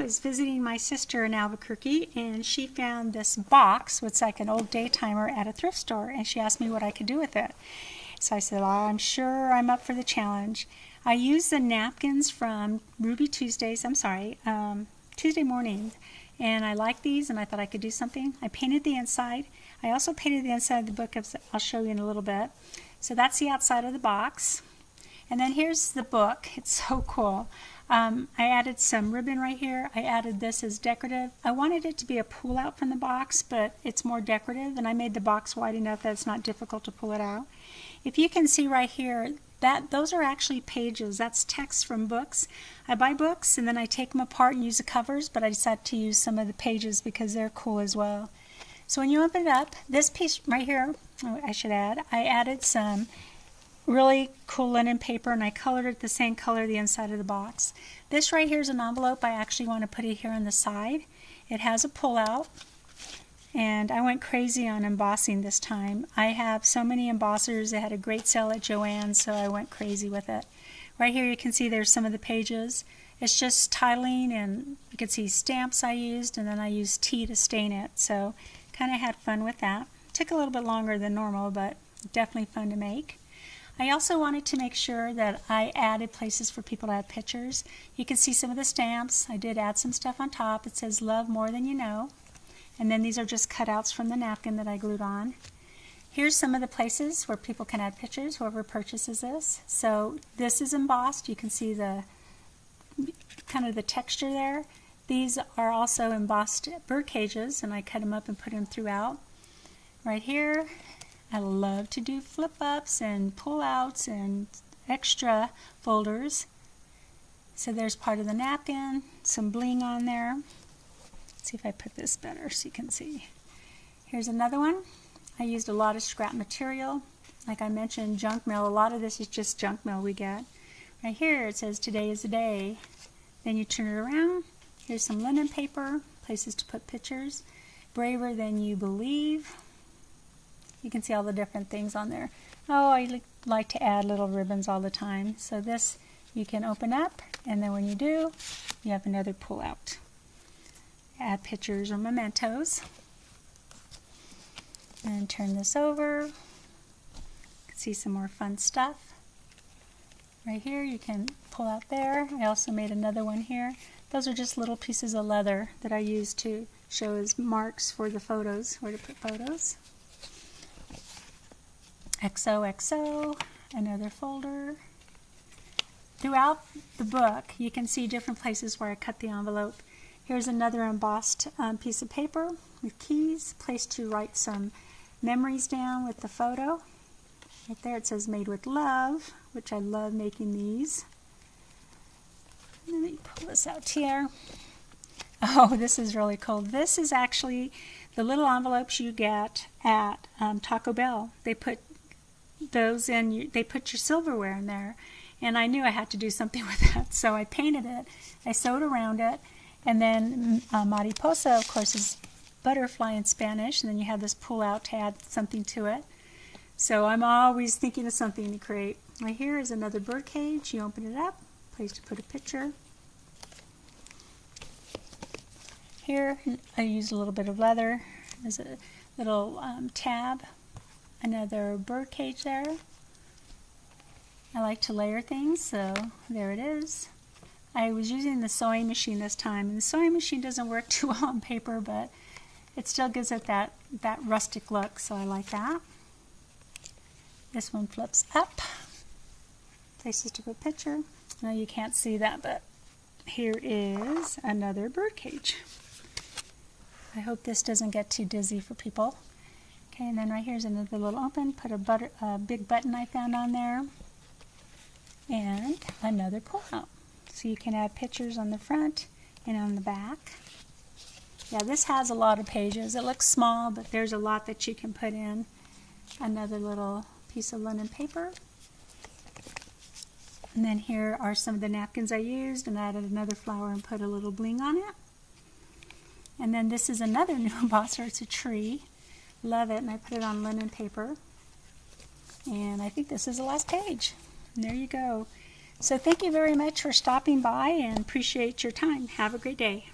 was visiting my sister in Albuquerque, and she found this box, what's like an old day timer, at a thrift store, and she asked me what I could do with it. So I said, I'm sure I'm up for the challenge. I used the napkins from Tuesday morning, and I like these, and I thought I could do something. I painted the inside. I also painted the inside of the book, I'll show you in a little bit. So that's the outside of the box. And then here's the book. It's so cool. I added some ribbon right here. I added this as decorative. I wanted it to be a pull out from the box, but it's more decorative, and I made the box wide enough that it's not difficult to pull it out. If you can see right here, those are actually pages. That's text from books. I buy books and then I take them apart and use the covers, but I decided to use some of the pages because they're cool as well. So when you open it up, this piece right here, I should add, I added some really cool linen paper, and I colored it the same color the inside of the box. This right here is an envelope. I actually want to put it here on the side. It has a pull-out, and I went crazy on embossing this time. I have so many embossers. They had a great sale at Joann's, so I went crazy with it. Right here you can see there's some of the pages. It's just tiling, and you can see stamps I used, and then I used tea to stain it, so kind of had fun with that. Took a little bit longer than normal, but definitely fun to make. I also wanted to make sure that I added places for people to have pictures. You can see some of the stamps. I did add some stuff on top. It says love more than you know. And then these are just cutouts from the napkin that I glued on. Here's some of the places where people can add pictures, whoever purchases this. So this is embossed. You can see the kind of the texture there. These are also embossed bird cages, and I cut them up and put them throughout. Right here, I love to do flip-ups and pull-outs and extra folders. So there's part of the napkin, some bling on there. Let's see if I put this better so you can see. Here's another one. I used a lot of scrap material. Like I mentioned, junk mail. A lot of this is just junk mail we get. Right here it says today is the day. Then you turn it around. Here's some linen paper, places to put pictures. Braver than you believe. You can see all the different things on there. Oh, I like to add little ribbons all the time. So this you can open up, and then when you do, you have another pull out. Add pictures or mementos. And turn this over. You can see some more fun stuff. Right here you can pull out there. I also made another one here. Those are just little pieces of leather that I use to show as marks for the photos, where to put photos. XOXO, another folder. Throughout the book, you can see different places where I cut the envelope. Here's another embossed piece of paper with keys, place to write some memories down with the photo. Right there it says made with love, which I love making these. Let me pull this out here. Oh, this is really cool. This is actually the little envelopes you get at Taco Bell. They put those in, they put your silverware in there, and I knew I had to do something with that, so I painted it, I sewed around it, and then mariposa, of course, is butterfly in Spanish, and then you have this pull out to add something to it. So I'm always thinking of something to create. Right here is another bird cage. You open it up, place to put a picture. Here I used a little bit of leather as a little tab. Another bird cage there. I like to layer things, so there it is. I was using the sewing machine this time, and the sewing machine doesn't work too well on paper, but it still gives it that rustic look, so I like that. This one flips up. Places to put picture. Now you can't see that, but here is another bird cage. I hope this doesn't get too dizzy for people. Okay, and then right here's another little open. Put a big button I found on there. And another pull out. So you can add pictures on the front and on the back. Yeah, this has a lot of pages. It looks small, but there's a lot that you can put in. Another little piece of linen paper. And then here are some of the napkins I used, and I added another flower and put a little bling on it. And then this is another new embosser. It's a tree. Love it, and I put it on linen paper. And I think this is the last page. And there you go. So thank you very much for stopping by and appreciate your time. Have a great day.